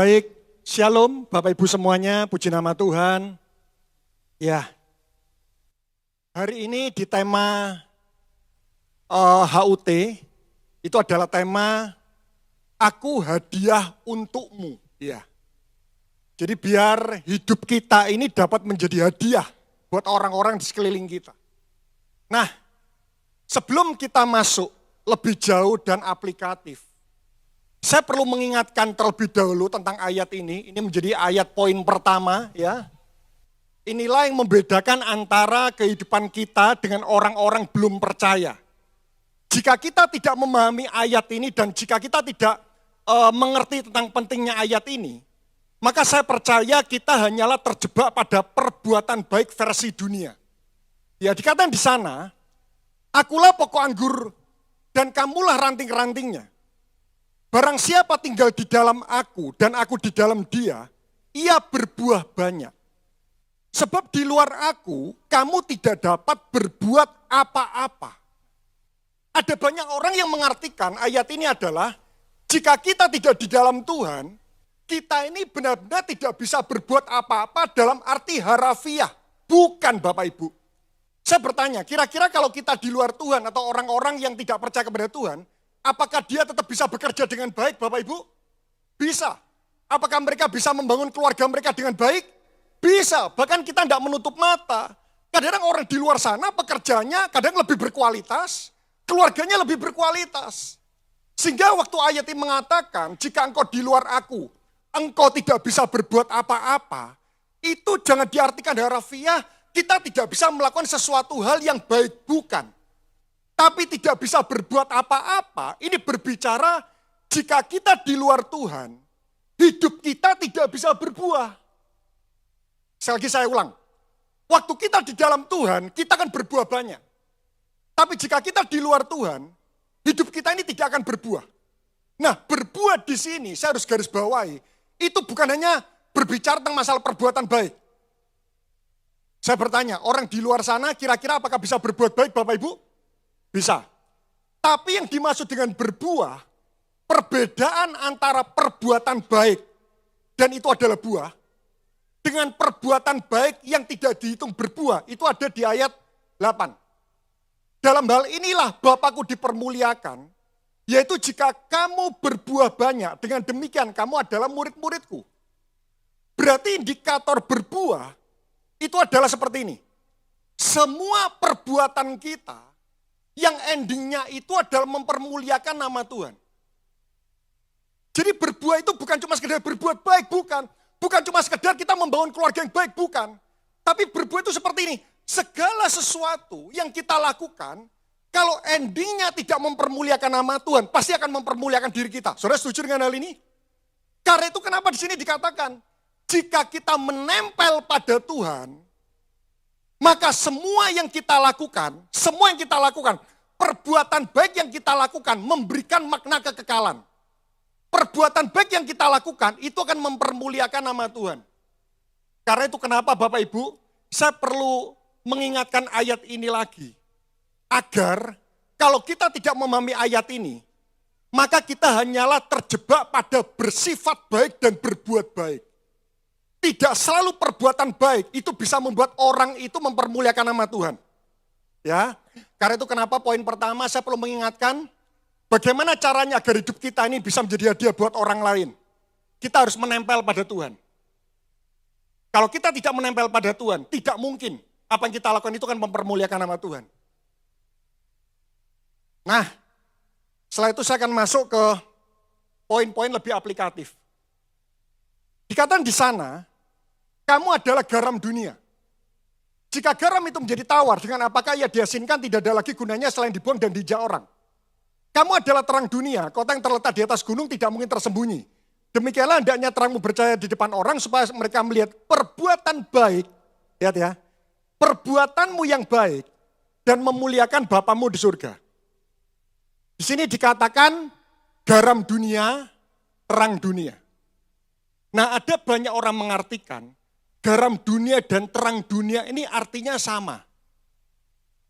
Baik, Shalom Bapak Ibu semuanya, puji nama Tuhan. Ya, hari ini di tema HUT, itu adalah tema Aku Hadiah Untukmu. Ya. Jadi biar hidup kita ini dapat menjadi hadiah buat orang-orang di sekeliling kita. Nah, sebelum kita masuk lebih jauh dan aplikatif, saya perlu mengingatkan terlebih dahulu tentang ayat ini. Ini menjadi ayat poin pertama ya. Inilah yang membedakan antara kehidupan kita dengan orang-orang belum percaya. Jika kita tidak memahami ayat ini dan jika kita tidak mengerti tentang pentingnya ayat ini, maka saya percaya kita hanyalah terjebak pada perbuatan baik versi dunia. Ya dikatakan di sana, akulah pokok anggur dan kamulah ranting-rantingnya. Barang siapa tinggal di dalam aku dan aku di dalam dia, ia berbuah banyak. Sebab di luar aku, kamu tidak dapat berbuat apa-apa. Ada banyak orang yang mengartikan ayat ini adalah, jika kita tidak di dalam Tuhan, kita ini benar-benar tidak bisa berbuat apa-apa dalam arti harafiah. Bukan Bapak Ibu. Saya bertanya, kira-kira kalau kita di luar Tuhan atau orang-orang yang tidak percaya kepada Tuhan, apakah dia tetap bisa bekerja dengan baik Bapak Ibu? Bisa. Apakah mereka bisa membangun keluarga mereka dengan baik? Bisa. Bahkan kita tidak menutup mata. Kadang-kadang orang di luar sana pekerjaannya kadang lebih berkualitas, keluarganya lebih berkualitas. Sehingga waktu ayat ini mengatakan, jika engkau di luar aku, engkau tidak bisa berbuat apa-apa, itu jangan diartikan harafiah, kita tidak bisa melakukan sesuatu hal yang baik, bukan. Tapi tidak bisa berbuat apa-apa, ini berbicara jika kita di luar Tuhan, hidup kita tidak bisa berbuah. Sekali lagi saya ulang, waktu kita di dalam Tuhan, kita akan berbuah banyak. Tapi jika kita di luar Tuhan, hidup kita ini tidak akan berbuah. Nah, berbuah di sini, saya harus garis bawahi, itu bukan hanya berbicara tentang masalah perbuatan baik. Saya bertanya, orang di luar sana kira-kira apakah bisa berbuat baik Bapak Ibu? Bisa. Tapi yang dimaksud dengan berbuah, perbedaan antara perbuatan baik dan itu adalah buah, dengan perbuatan baik yang tidak dihitung berbuah, itu ada di ayat 8. Dalam hal inilah Bapakku dipermuliakan, yaitu jika kamu berbuah banyak, dengan demikian kamu adalah murid-muridku. Berarti indikator berbuah itu adalah seperti ini. Semua perbuatan kita yang endingnya itu adalah mempermuliakan nama Tuhan. Jadi berbuah itu bukan cuma sekedar berbuat baik, bukan. Bukan cuma sekedar kita membangun keluarga yang baik, bukan. Tapi berbuah itu seperti ini. Segala sesuatu yang kita lakukan, kalau endingnya tidak mempermuliakan nama Tuhan, pasti akan mempermuliakan diri kita. Saudara setuju dengan hal ini? Karena itu kenapa di sini dikatakan, jika kita menempel pada Tuhan, maka semua yang kita lakukan, perbuatan baik yang kita lakukan memberikan makna kekekalan. Perbuatan baik yang kita lakukan itu akan mempermuliakan nama Tuhan. Karena itu kenapa Bapak Ibu, saya perlu mengingatkan ayat ini lagi. Agar kalau kita tidak memahami ayat ini, maka kita hanyalah terjebak pada bersifat baik dan berbuat baik. Tidak selalu perbuatan baik itu bisa membuat orang itu mempermuliakan nama Tuhan. Ya, karena itu kenapa poin pertama saya perlu mengingatkan bagaimana caranya agar hidup kita ini bisa menjadi hadiah buat orang lain. Kita harus menempel pada Tuhan. Kalau kita tidak menempel pada Tuhan, tidak mungkin apa yang kita lakukan itu kan mempermuliakan nama Tuhan. Nah, setelah itu saya akan masuk ke poin-poin lebih aplikatif. Dikatakan di sana, kamu adalah garam dunia. Jika garam itu menjadi tawar, dengan apakah ia diasinkan tidak ada lagi gunanya selain dibuang dan diinjak orang. Kamu adalah terang dunia, kota yang terletak di atas gunung tidak mungkin tersembunyi. Demikianlah hendaknya terangmu bercahaya di depan orang supaya mereka melihat perbuatan baik, lihat ya, perbuatanmu yang baik dan memuliakan Bapamu di surga. Di sini dikatakan garam dunia, terang dunia. Nah, ada banyak orang mengartikan garam dunia dan terang dunia ini artinya sama.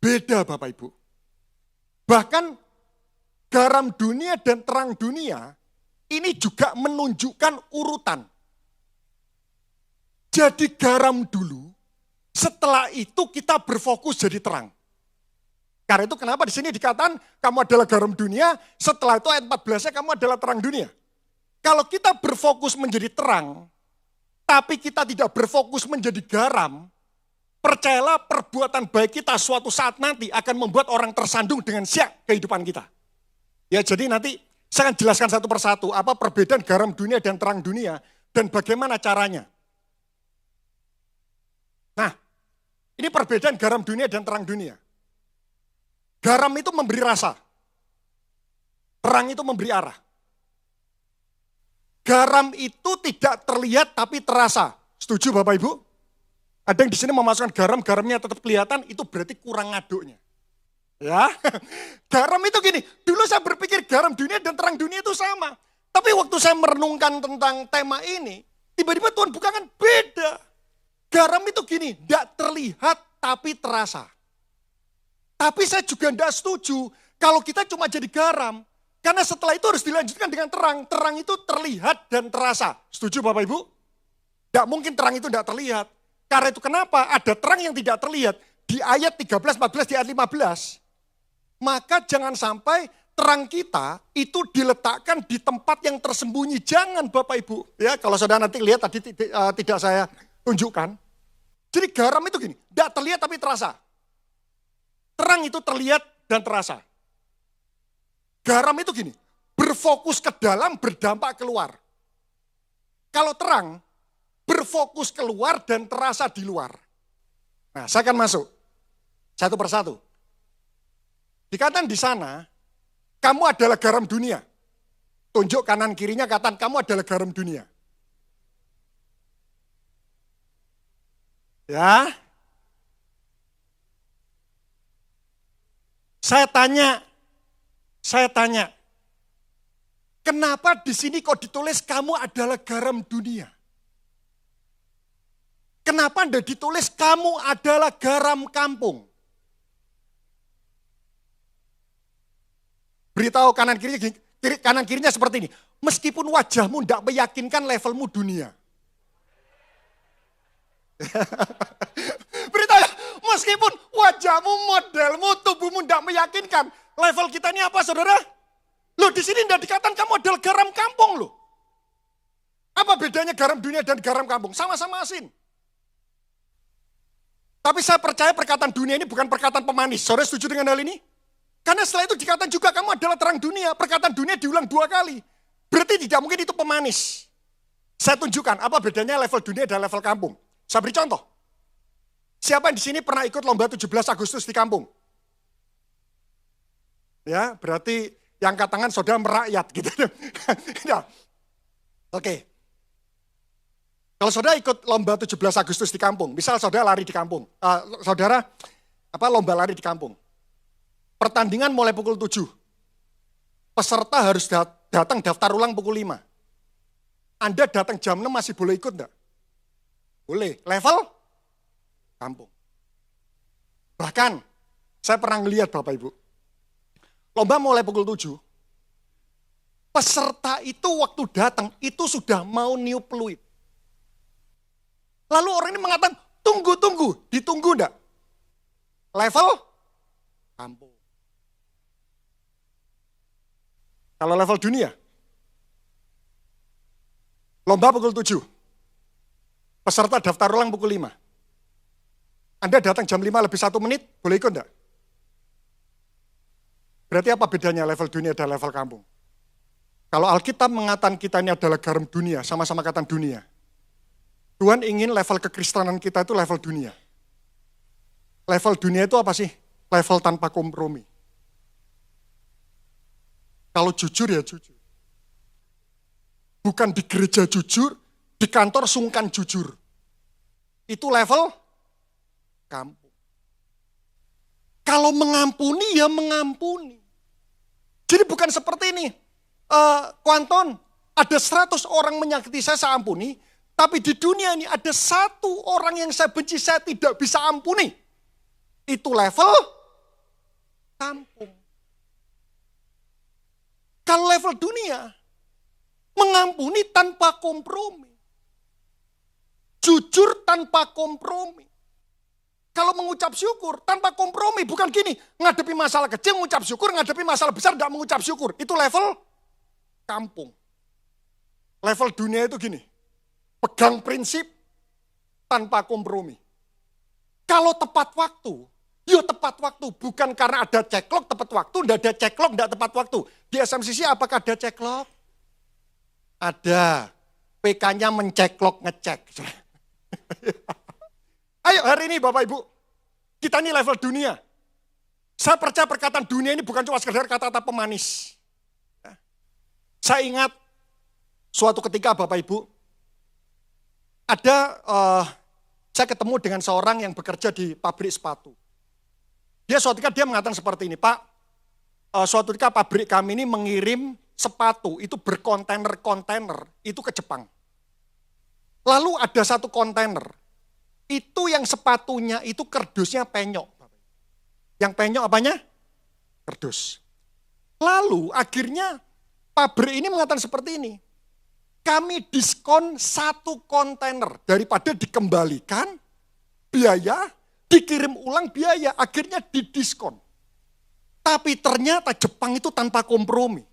Beda Bapak Ibu. Bahkan garam dunia dan terang dunia ini juga menunjukkan urutan. Jadi garam dulu, setelah itu kita berfokus jadi terang. Karena itu kenapa di sini dikatakan kamu adalah garam dunia, setelah itu ayat 14-nya kamu adalah terang dunia. Kalau kita berfokus menjadi terang, tapi kita tidak berfokus menjadi garam, percayalah perbuatan baik kita suatu saat nanti akan membuat orang tersandung dengan siak kehidupan kita. Ya jadi nanti saya akan jelaskan satu persatu apa perbedaan garam dunia dan terang dunia dan bagaimana caranya. Nah, ini perbedaan garam dunia dan terang dunia. Garam itu memberi rasa. Terang itu memberi arah. Garam itu tidak terlihat tapi terasa. Setuju Bapak Ibu? Ada yang di sini memasukkan garam, garamnya tetap kelihatan, itu berarti kurang ngaduknya. Ya, garam itu gini, dulu saya berpikir garam dunia dan terang dunia itu sama. Tapi waktu saya merenungkan tentang tema ini, tiba-tiba Tuhan bukakan beda. Garam itu gini, tidak terlihat tapi terasa. Tapi saya juga tidak setuju kalau kita cuma jadi garam. Karena setelah itu harus dilanjutkan dengan terang. Terang itu terlihat dan terasa. Setuju Bapak Ibu? Tidak mungkin terang itu tidak terlihat. Karena itu kenapa? Ada terang yang tidak terlihat. Di ayat 13, 14, di ayat 15. Maka jangan sampai terang kita itu diletakkan di tempat yang tersembunyi. Jangan Bapak Ibu. Ya, kalau saudara nanti lihat tadi tidak saya tunjukkan. Jadi garam itu gini, tidak terlihat tapi terasa. Terang itu terlihat dan terasa. Garam itu gini, berfokus ke dalam, berdampak keluar. Kalau terang, berfokus keluar dan terasa di luar. Nah, saya akan masuk satu persatu. Dikatakan di sana, kamu adalah garam dunia. Tunjuk kanan kirinya katakan kamu adalah garam dunia. Ya. Saya tanya, kenapa di sini kok ditulis kamu adalah garam dunia? Kenapa tidak ditulis kamu adalah garam kampung? Beritahu kanan kirinya seperti ini. Meskipun wajahmu tidak meyakinkan levelmu dunia. Beritahu, meskipun wajahmu, modelmu, tubuhmu tidak meyakinkan. Level kita ini apa saudara? Loh di sini tidak dikatakan kamu adalah garam kampung loh. Apa bedanya garam dunia dan garam kampung? Sama-sama asin. Tapi saya percaya perkataan dunia ini bukan perkataan pemanis. Saudara setuju dengan hal ini? Karena setelah itu dikatakan juga kamu adalah terang dunia. Perkataan dunia diulang 2 kali. Berarti tidak mungkin itu pemanis. Saya tunjukkan apa bedanya level dunia dan level kampung. Saya beri contoh. Siapa yang di sini pernah ikut lomba 17 Agustus di kampung? Ya, berarti yang angkat tangan saudara merakyat gitu. Ya. Oke. Kalau saudara ikut lomba 17 Agustus di kampung, misal saudara lari di kampung, lomba lari di kampung. Pertandingan mulai pukul 7. Peserta harus datang daftar ulang pukul 5. Anda datang jam 6 masih boleh ikut enggak? Boleh. Level kampung. Bahkan saya pernah ngelihat Bapak Ibu. Lomba mulai pukul 7. Peserta itu waktu datang itu sudah mau niup peluit. Lalu orang ini mengatakan, tunggu. Ditunggu enggak? Level kampung. Kalau level dunia, lomba pukul 7. Peserta daftar ulang pukul 5. Anda datang jam 5 lebih 1 menit, boleh ikut enggak? Berarti apa bedanya level dunia dan level kampung? Kalau Alkitab mengatakan kita ini adalah garam dunia, sama-sama kata dunia. Tuhan ingin level kekristenan kita itu level dunia. Level dunia itu apa sih? Level tanpa kompromi. Kalau jujur ya jujur. Bukan di gereja jujur, di kantor sungkan jujur. Itu level kampung. Kalau mengampuni ya mengampuni. Jadi bukan seperti ini. Kuanton, ada 100 orang menyakiti saya ampuni. Tapi di dunia ini ada 1 orang yang saya benci, saya tidak bisa ampuni. Itu level kampung. Kalau level dunia, Mengampuni tanpa kompromi. Jujur tanpa kompromi. Kalau mengucap syukur tanpa kompromi, bukan gini, ngadepi masalah kecil mengucap syukur, ngadepi masalah besar tidak mengucap syukur. Itu level kampung. Level dunia itu gini, pegang prinsip tanpa kompromi. Kalau tepat waktu, ya tepat waktu. Bukan karena ada ceklok tepat waktu, tidak ada ceklok tidak tepat waktu. Di SMCC apakah ada ceklok? Ada. PK-nya menceklok ngecek. Ayo hari ini Bapak Ibu, kita ini level dunia. Saya percaya perkataan dunia ini bukan cuma sekedar kata-kata pemanis. Saya ingat suatu ketika Bapak Ibu, saya ketemu dengan seorang yang bekerja di pabrik sepatu. Suatu ketika dia mengatakan seperti ini, Pak, suatu ketika pabrik kami ini mengirim sepatu itu berkontainer-kontainer itu ke Jepang. Lalu ada satu kontainer, itu yang sepatunya itu kerdusnya penyok. Yang penyok apanya? Kerdus. Lalu akhirnya pabrik ini mengatakan seperti ini, kami diskon satu kontainer daripada dikembalikan biaya, dikirim ulang biaya, akhirnya didiskon. Tapi ternyata Jepang itu tanpa kompromi.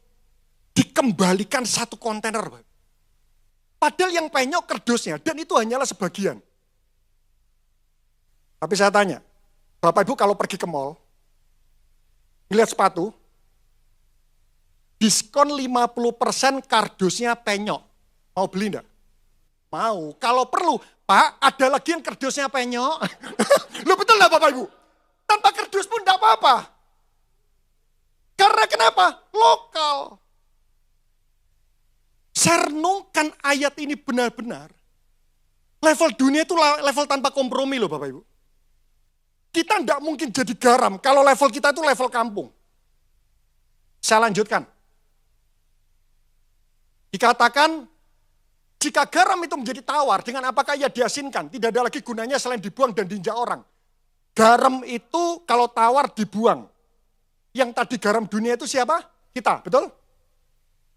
Dikembalikan satu kontainer. Padahal yang penyok kerdusnya, dan itu hanyalah sebagian. Tapi saya tanya, Bapak Ibu kalau pergi ke mall, ngeliat sepatu, diskon 50% kardusnya penyok. Mau beli enggak? Mau. Kalau perlu, Pak, ada lagi yang kardusnya penyok. Loh betul enggak Bapak Ibu? Tanpa kardus pun enggak apa-apa. Karena kenapa? Lokal. Saya renungkan ayat ini benar-benar. Level dunia itu level tanpa kompromi loh Bapak Ibu. Kita tidak mungkin jadi garam kalau level kita itu level kampung. Saya lanjutkan. Dikatakan, jika garam itu menjadi tawar, dengan apakah ia diasinkan? Tidak ada lagi gunanya selain dibuang dan diinjak orang. Garam itu kalau tawar dibuang. Yang tadi garam dunia itu siapa? Kita, betul?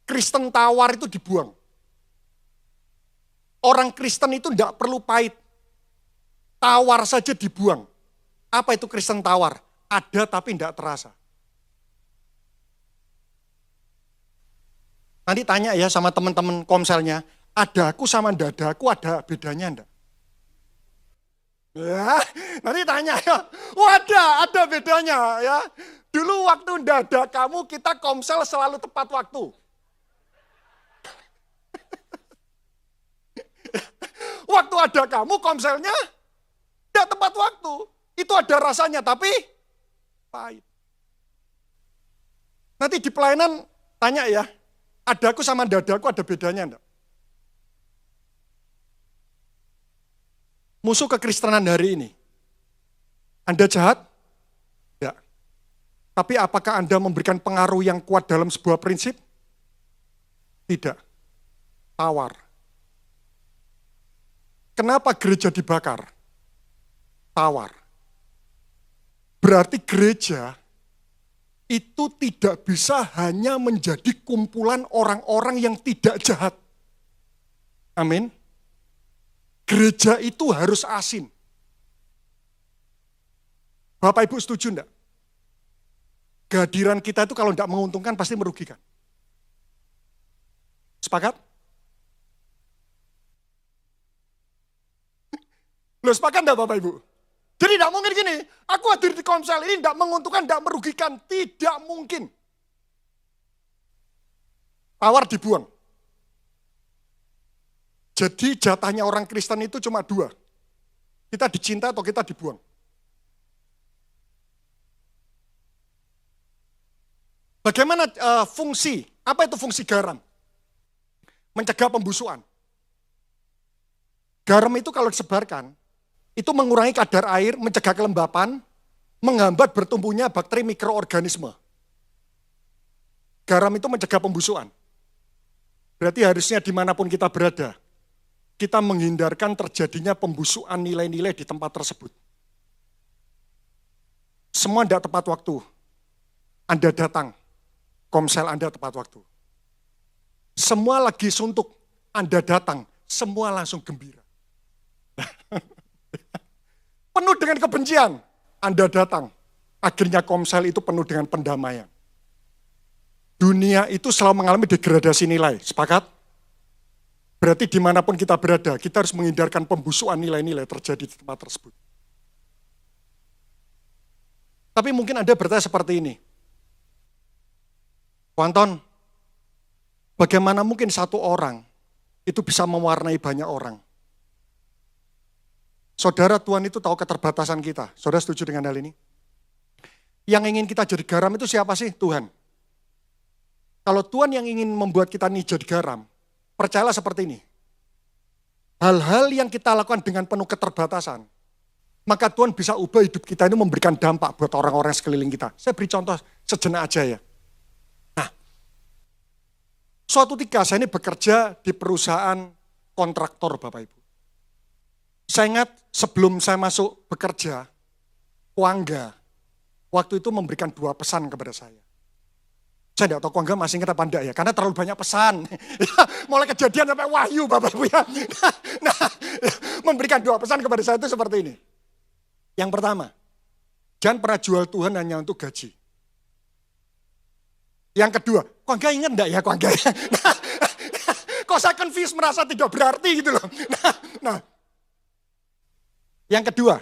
Kristen tawar itu dibuang. Orang Kristen itu tidak perlu pahit. Tawar saja dibuang. Apa itu Kristen tawar? Ada tapi tidak terasa. Nanti tanya ya sama teman-teman komselnya, adaku sama dadaku ada bedanya enggak? Ya, nanti tanya ya, oh ada bedanya ya. Dulu waktu dada kamu kita komsel selalu tepat waktu. Waktu ada kamu komselnya tidak tepat waktu. Itu ada rasanya tapi pahit. Nanti di pelayanan tanya ya, adaku sama dadaku ada bedanya enggak? Musuh kekristenan hari ini. Anda jahat? Ya. Tapi apakah Anda memberikan pengaruh yang kuat dalam sebuah prinsip? Tidak. Tawar. Kenapa gereja dibakar? Tawar. Berarti gereja itu tidak bisa hanya menjadi kumpulan orang-orang yang tidak jahat. Amin. Gereja itu harus asin. Bapak Ibu setuju enggak? Kehadiran kita itu kalau enggak menguntungkan pasti merugikan. Sepakat? Loh sepakat enggak Bapak Ibu? Jadi enggak mungkin gini, aku hadir di komsel ini enggak menguntungkan, enggak merugikan. Tidak mungkin. Tawar dibuang. Jadi jatahnya orang Kristen itu cuma dua. Kita dicinta atau kita dibuang. Bagaimana fungsi? Apa itu fungsi garam? Mencegah pembusukan. Garam itu kalau disebarkan, itu mengurangi kadar air, mencegah kelembapan, menghambat bertumbuhnya bakteri mikroorganisme. Garam itu mencegah pembusukan. Berarti harusnya dimanapun kita berada, kita menghindarkan terjadinya pembusukan nilai-nilai di tempat tersebut. Semua tidak tepat waktu. Anda datang, komsel Anda tepat waktu. semua lagi suntuk, Anda datang, semua langsung gembira. Penuh dengan kebencian, Anda datang, akhirnya Komsel itu penuh dengan pendamaian. Dunia itu selalu mengalami degradasi nilai, sepakat? Berarti dimanapun kita berada, kita harus menghindarkan pembusukan nilai-nilai terjadi di tempat tersebut. Tapi mungkin Anda bertanya seperti ini, Anton, bagaimana mungkin satu orang itu bisa mewarnai banyak orang? Saudara, Tuhan itu tahu keterbatasan kita. Saudara setuju dengan hal ini? Yang ingin kita jadi garam itu siapa sih? Tuhan. Kalau Tuhan yang ingin membuat kita nih jadi garam, percayalah seperti ini. Hal-hal yang kita lakukan dengan penuh keterbatasan, maka Tuhan bisa ubah hidup kita ini memberikan dampak buat orang-orang sekeliling kita. Saya beri contoh sejenak aja ya. Nah, suatu ketika saya ini bekerja di perusahaan kontraktor Bapak Ibu. Saya ingat sebelum saya masuk bekerja, Kuangga waktu itu memberikan 2 pesan kepada saya. Saya tidak tahu Kuangga masih ingat apa enggak ya, karena terlalu banyak pesan. Mulai kejadian sampai wahyu Bapak Ibu ya. Nah, memberikan 2 pesan kepada saya itu seperti ini. Yang pertama, jangan pernah jual Tuhan hanya untuk gaji. Yang kedua, Kuangga ingat enggak ya Kuangga? Kok saya confused merasa tidak berarti gitu loh. Nah, yang kedua,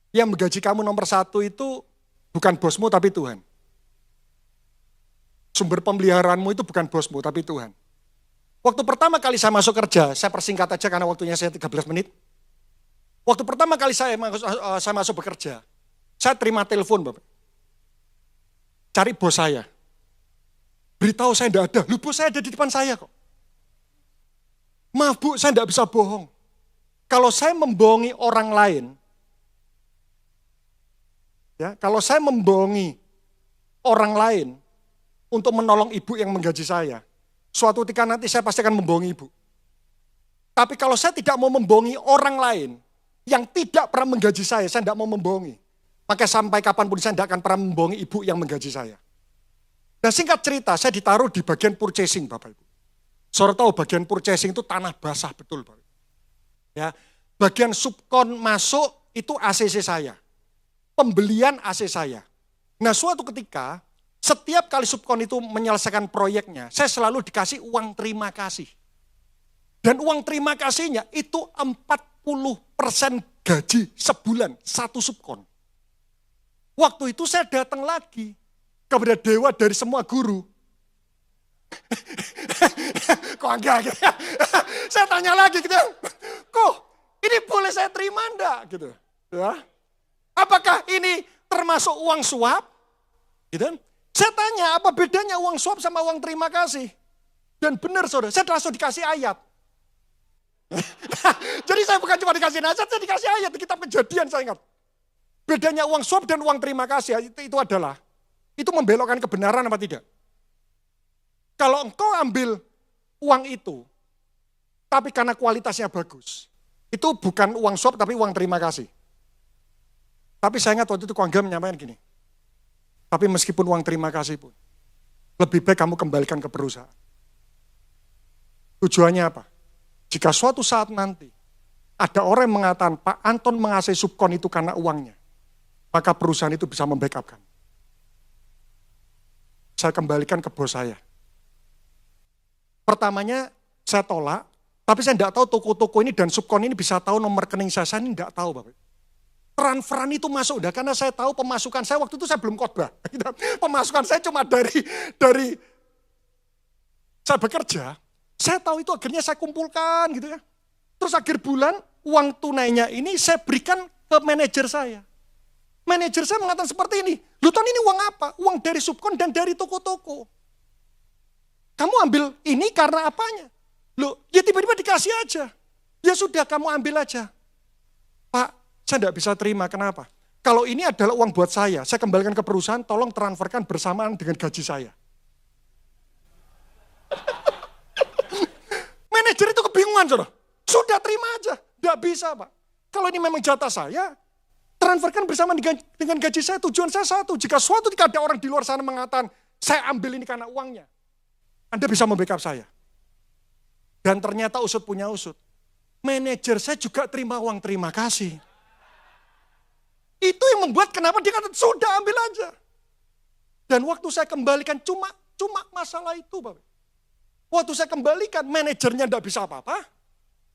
yang menggaji kamu nomor 1 itu bukan bosmu tapi Tuhan. Sumber pemeliharaanmu itu bukan bosmu tapi Tuhan. Waktu pertama kali saya masuk kerja, saya persingkat aja karena waktunya saya 13 menit. Waktu pertama kali saya masuk bekerja, saya terima telepon Bapak. Cari bos saya. Beritahu saya tidak ada, lu bos saya ada di depan saya kok. Maaf Bu, saya tidak bisa bohong. Kalau saya membohongi orang lain, ya, kalau saya membohongi orang lain untuk menolong ibu yang menggaji saya, suatu ketika nanti saya pasti akan membohongi ibu. Tapi kalau saya tidak mau membohongi orang lain yang tidak pernah menggaji saya tidak mau membohongi. Maka sampai kapanpun saya tidak akan pernah membohongi ibu yang menggaji saya. Dan singkat cerita, saya ditaruh di bagian purchasing Bapak Ibu. Saudara tahu bagian purchasing itu tanah basah betul Bapak Ibu. Ya, bagian subkon masuk itu ACC saya. Pembelian AC saya. Nah, suatu ketika setiap kali subkon itu menyelesaikan proyeknya, saya selalu dikasih uang terima kasih. Dan uang terima kasihnya itu 40% gaji sebulan, 1 subkon. Waktu itu saya datang lagi kepada dewa dari semua guru. Kok enggak gitu ya? Saya tanya lagi gitu, kok ini boleh saya terima enggak? Gitu. Ya. Apakah ini termasuk uang suap? Gitu. Saya tanya apa bedanya uang suap sama uang terima kasih? Dan benar saudara, saya langsung dikasih ayat. Jadi saya bukan cuma dikasih nasihat, saya dikasih ayat di kitab Kejadian saya ingat. Bedanya uang suap dan uang terima kasih itu adalah, itu membelokkan kebenaran apa tidak? Kalau engkau ambil uang itu, tapi karena kualitasnya bagus, itu bukan uang suap tapi uang terima kasih. Tapi saya ingat waktu itu Kuangga menyampaikan gini, tapi meskipun uang terima kasih pun, lebih baik kamu kembalikan ke perusahaan. Tujuannya apa? Jika suatu saat nanti ada orang yang mengatakan Pak Anton mengasih subkon itu karena uangnya, maka perusahaan itu bisa membackup kamu. Saya kembalikan ke bos saya. Pertamanya saya tolak, tapi saya tidak tahu toko-toko ini dan subkon ini bisa tahu nomor rekening saya ini tidak tahu Bapak. Transferan itu masuk, karena saya tahu pemasukan saya waktu itu saya belum khotbah. Pemasukan saya cuma dari saya bekerja, saya tahu itu akhirnya saya kumpulkan gitu ya. Terus akhir bulan uang tunainya ini saya berikan ke manajer saya. Manajer saya mengatakan seperti ini, lu Ton ini uang apa? Uang dari subkon dan dari toko-toko. Kamu ambil ini karena apanya? Loh, ya tiba-tiba dikasih aja. Ya sudah kamu ambil aja. Pak, saya tidak bisa terima, kenapa? Kalau ini adalah uang buat saya kembalikan ke perusahaan, tolong transferkan bersamaan dengan gaji saya. Manajer itu kebingungan, saudara. Sudah terima aja, tidak bisa Pak. Kalau ini memang jatah saya, transferkan bersama dengan gaji saya, tujuan saya satu. Jika suatu ketika ada orang di luar sana mengatakan, saya ambil ini karena uangnya. Anda bisa membackup saya. Dan ternyata usut punya usut. Manajer saya juga terima uang terima kasih. Itu yang membuat kenapa dia kata, sudah ambil aja. Dan waktu saya kembalikan cuma masalah itu, Bapak. Waktu saya kembalikan, manajernya tidak bisa apa-apa.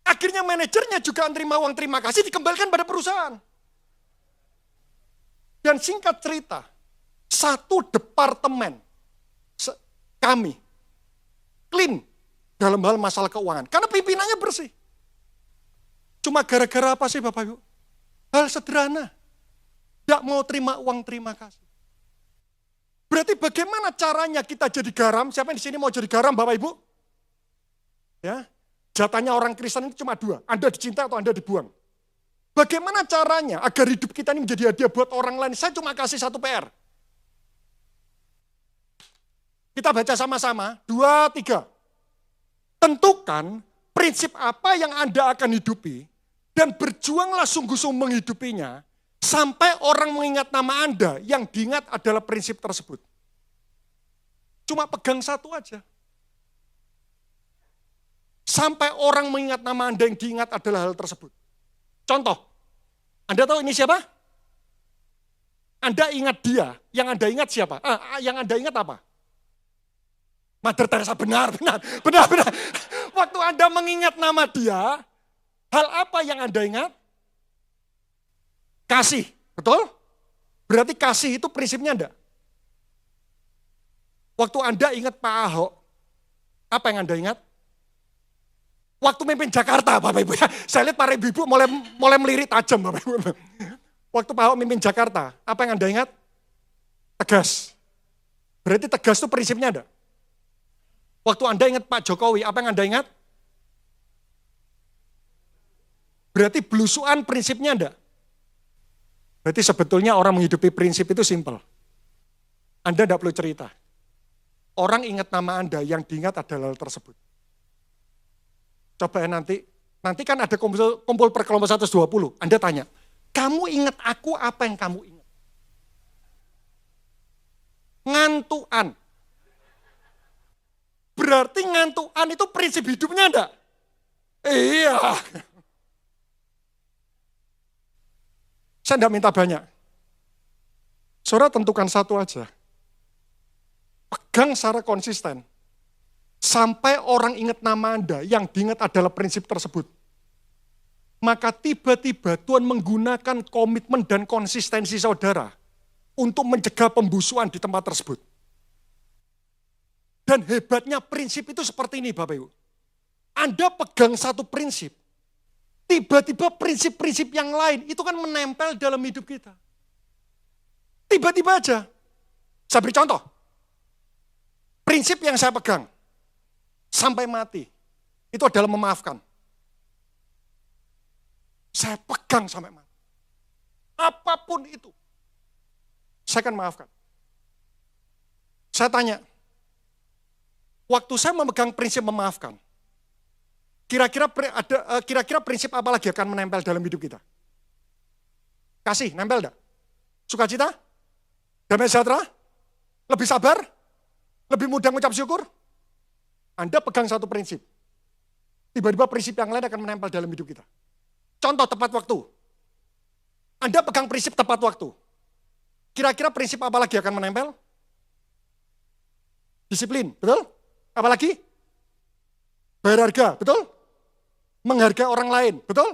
Akhirnya manajernya juga terima uang terima kasih, dikembalikan pada perusahaan. Dan singkat cerita, satu departemen kami clean dalam hal masalah keuangan. Karena pimpinannya bersih. Cuma gara-gara apa sih Bapak Ibu? Hal sederhana. Tidak mau terima uang terima kasih. Berarti bagaimana caranya kita jadi garam? Siapa yang di sini mau jadi garam Bapak Ibu? Ya, jatahnya orang Kristen itu cuma dua. Anda dicintai atau Anda dibuang. Bagaimana caranya agar hidup kita ini menjadi hadiah buat orang lain? Saya cuma kasih satu PR. Kita baca sama-sama, 2, 3. Tentukan prinsip apa yang Anda akan hidupi dan berjuanglah sungguh-sungguh menghidupinya sampai orang mengingat nama Anda yang diingat adalah prinsip tersebut. Cuma pegang satu aja. Sampai orang mengingat nama Anda yang diingat adalah hal tersebut. Contoh, Anda tahu ini siapa? Anda ingat dia, yang Anda ingat siapa? Yang Anda ingat apa? Mother Teresa, benar. Waktu Anda mengingat nama dia, hal apa yang Anda ingat? Kasih, betul? Berarti kasih itu prinsipnya enggak? Waktu Anda ingat Pak Ahok, apa yang Anda ingat? Waktu memimpin Jakarta, Bapak Ibu. Saya lihat para ibu-ibu mulai melirik tajam, Bapak Ibu. Waktu Pak Ahok memimpin Jakarta, apa yang Anda ingat? Tegas. Berarti tegas itu prinsipnya ada. Waktu Anda ingat Pak Jokowi, apa yang Anda ingat? Berarti belusuan prinsipnya ada. Berarti sebetulnya orang menghidupi prinsip itu simpel. Anda tidak perlu cerita. Orang ingat nama Anda, yang diingat adalah hal tersebut. Coba ya nanti kan ada kumpul per kelompok 120. Anda tanya, kamu ingat aku apa yang kamu ingat? Ngantuan. Berarti ngantuan itu prinsip hidupnya enggak? Iya. Saya enggak minta banyak. Saudara tentukan satu aja. Pegang secara konsisten. Sampai orang ingat nama Anda, yang diingat adalah prinsip tersebut. Maka tiba-tiba Tuhan menggunakan komitmen dan konsistensi saudara untuk mencegah pembusuan di tempat tersebut. Dan hebatnya prinsip itu seperti ini Bapak Ibu. Anda pegang satu prinsip, tiba-tiba prinsip-prinsip yang lain itu kan menempel dalam hidup kita. Tiba-tiba aja. Saya beri contoh. Prinsip yang saya pegang sampai mati, itu adalah memaafkan. Saya pegang sampai mati. Apapun itu, saya akan maafkan. Saya tanya, waktu saya memegang prinsip memaafkan, kira-kira prinsip apa lagi akan menempel dalam hidup kita? Kasih, nempel enggak? Sukacita? Damai sejahtera? Lebih sabar? Lebih mudah mengucap syukur? Anda pegang satu prinsip. Tiba-tiba prinsip yang lain akan menempel dalam hidup kita. Contoh tepat waktu. Anda pegang prinsip tepat waktu. Kira-kira prinsip apa lagi akan menempel? Disiplin, betul? Apa lagi? Bayar harga, betul? Menghargai orang lain, betul?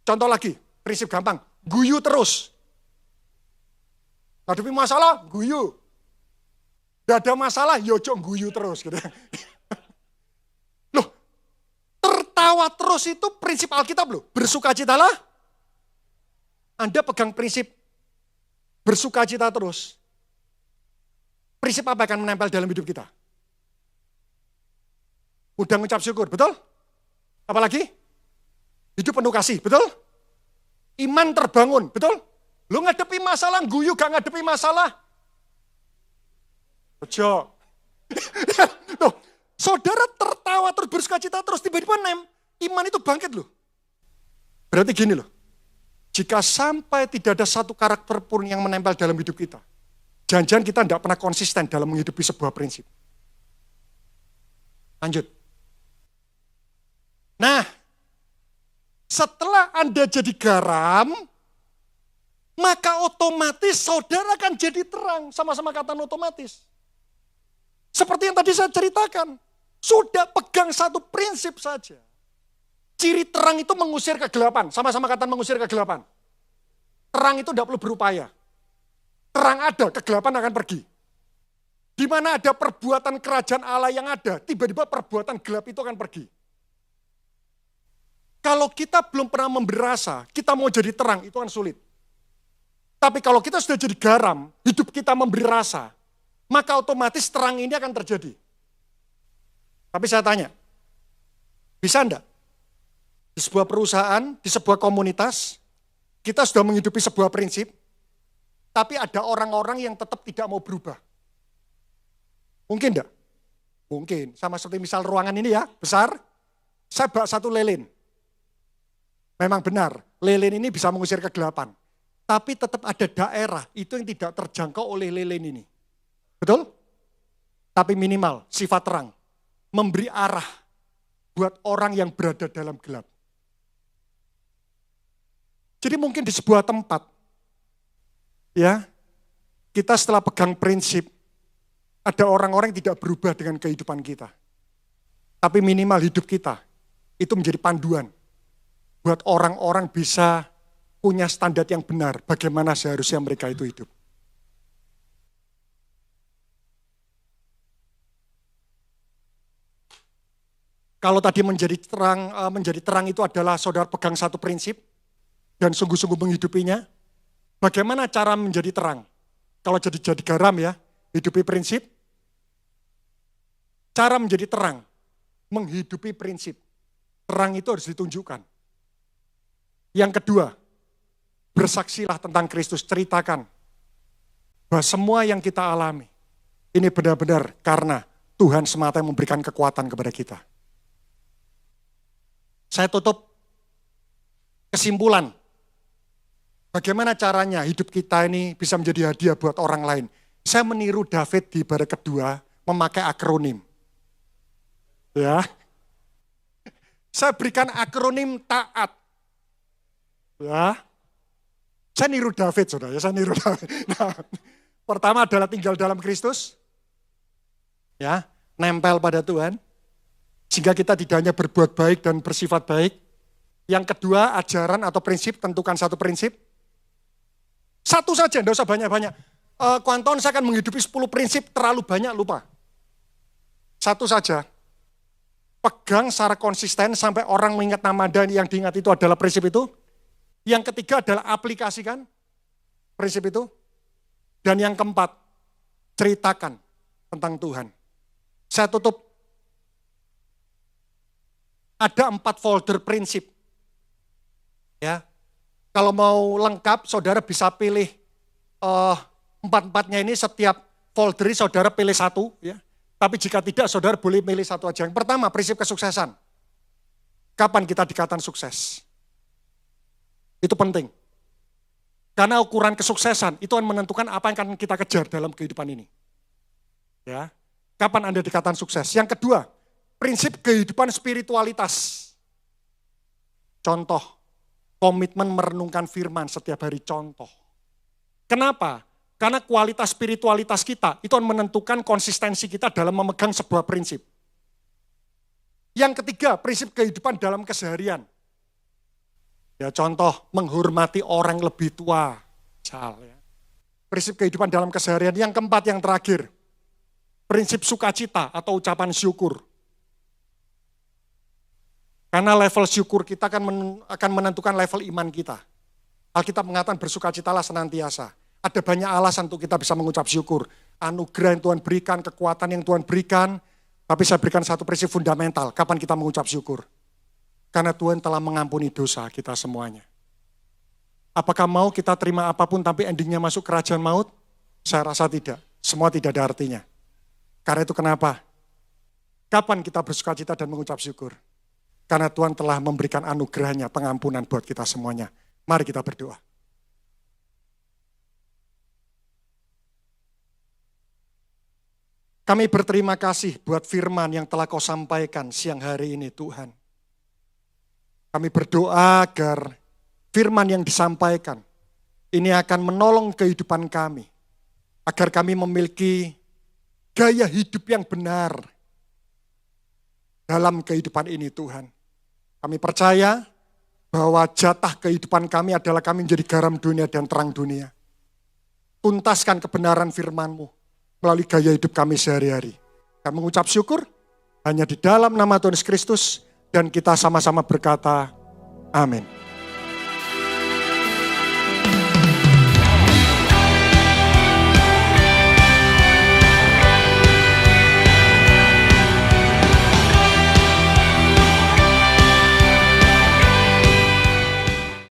Contoh lagi, prinsip gampang. Guyu terus. Hadapi masalah, guyu. Gak ada masalah, yojok guyu terus. Gitu. Loh, tertawa terus itu prinsip Alkitab loh. Bersukacitalah. Anda pegang prinsip bersukacita terus. Prinsip apa akan menempel dalam hidup kita? Mudah mengucap syukur, betul? Apalagi? Hidup penuh kasih, betul? Iman terbangun, betul? Lu ngadepi masalah, guyu gak ngadepi masalah. Ojo. Loh, saudara tertawa terus bersukacita terus tiba-tiba iman itu bangkit loh. Berarti gini loh. Jika sampai tidak ada satu karakter pun yang menempel dalam hidup kita, jangan-jangan kita tidak pernah konsisten dalam menghidupi sebuah prinsip. Lanjut. Nah, setelah Anda jadi garam, maka otomatis saudara akan jadi terang. Sama-sama kata otomatis. Seperti yang tadi saya ceritakan. Sudah pegang satu prinsip saja. Ciri terang itu mengusir kegelapan. Sama-sama kata mengusir kegelapan. Terang itu tidak perlu berupaya. Terang ada, kegelapan akan pergi. Di mana ada perbuatan kerajaan Allah yang ada, tiba-tiba perbuatan gelap itu akan pergi. Kalau kita belum pernah memberi rasa, kita mau jadi terang, itu kan sulit. Tapi kalau kita sudah jadi garam, hidup kita memberi rasa, maka otomatis terang ini akan terjadi. Tapi saya tanya, bisa enggak? Di sebuah perusahaan, di sebuah komunitas, kita sudah menghidupi sebuah prinsip, tapi ada orang-orang yang tetap tidak mau berubah. Mungkin enggak? Mungkin. Sama seperti misal ruangan ini ya, besar, saya bawa satu lilin. Memang benar, lilin ini bisa mengusir kegelapan. Tapi tetap ada daerah itu yang tidak terjangkau oleh lilin ini. Betul? Tapi minimal sifat terang. Memberi arah buat orang yang berada dalam gelap. Jadi mungkin di sebuah tempat, ya, kita setelah pegang prinsip, ada orang-orang yang tidak berubah dengan kehidupan kita. Tapi minimal hidup kita, itu menjadi panduan. Buat orang-orang bisa punya standar yang benar, bagaimana seharusnya mereka itu hidup. Kalau tadi menjadi terang itu adalah saudara pegang satu prinsip dan sungguh-sungguh menghidupinya. Bagaimana cara menjadi terang? Kalau jadi garam ya, hidupi prinsip. Cara menjadi terang, menghidupi prinsip. Terang itu harus ditunjukkan. Yang kedua, bersaksilah tentang Kristus, ceritakan bahwa semua yang kita alami ini benar-benar karena Tuhan semata yang memberikan kekuatan kepada kita. Saya tutup kesimpulan. Bagaimana caranya hidup kita ini bisa menjadi hadiah buat orang lain. Saya meniru David di barat kedua memakai akronim. Ya. Saya berikan akronim taat. Ya. Saya niru David, saudara. Ya, saya niru David. Nah, pertama adalah tinggal dalam Kristus. Ya, nempel pada Tuhan. Sehingga kita tidak hanya berbuat baik dan bersifat baik. Yang kedua, ajaran atau prinsip, tentukan satu prinsip. Satu saja, tidak usah banyak-banyak. Kuanton saya akan menghidupi 10 prinsip, terlalu banyak, lupa. Satu saja. Pegang secara konsisten sampai orang mengingat nama dan yang diingat itu adalah prinsip itu. Yang ketiga adalah aplikasikan prinsip itu. Dan yang keempat, ceritakan tentang Tuhan. Saya tutup. Ada 4 folder prinsip. Ya, kalau mau lengkap, saudara bisa pilih 4-4-nya ini setiap folder saudara pilih satu. Ya. Tapi jika tidak, saudara boleh pilih satu aja. Yang pertama, prinsip kesuksesan. Kapan kita dikatakan sukses? Itu penting. Karena ukuran kesuksesan itu akan menentukan apa yang akan kita kejar dalam kehidupan ini. Ya. Kapan Anda dikatakan sukses? Yang kedua, prinsip kehidupan spiritualitas. Contoh, komitmen merenungkan firman setiap hari, contoh. Kenapa? Karena kualitas spiritualitas kita itu akan menentukan konsistensi kita dalam memegang sebuah prinsip. Yang ketiga, prinsip kehidupan dalam keseharian. Ya contoh, menghormati orang lebih tua. Ya. Prinsip kehidupan dalam keseharian. Yang keempat, yang terakhir, prinsip sukacita atau ucapan syukur. Karena level syukur kita akan menentukan level iman kita. Alkitab mengatakan bersukacitalah senantiasa. Ada banyak alasan untuk kita bisa mengucap syukur. Anugerah yang Tuhan berikan, kekuatan yang Tuhan berikan. Tapi saya berikan satu prinsip fundamental, kapan kita mengucap syukur. Karena Tuhan telah mengampuni dosa kita semuanya. Apakah mau kita terima apapun tapi endingnya masuk kerajaan maut? Saya rasa tidak. Semua tidak ada artinya. Karena itu kenapa? Kapan kita bersukacita dan mengucap syukur? Karena Tuhan telah memberikan anugerahnya, pengampunan buat kita semuanya. Mari kita berdoa. Kami berterima kasih buat firman yang telah Kau sampaikan siang hari ini Tuhan. Kami berdoa agar firman yang disampaikan ini akan menolong kehidupan kami. Agar kami memiliki gaya hidup yang benar dalam kehidupan ini Tuhan. Kami percaya bahwa jatah kehidupan kami adalah kami menjadi garam dunia dan terang dunia. Tuntaskan kebenaran firman-Mu melalui gaya hidup kami sehari-hari. Kami mengucap syukur hanya di dalam nama Tuhan Yesus Kristus dan kita sama-sama berkata, amin.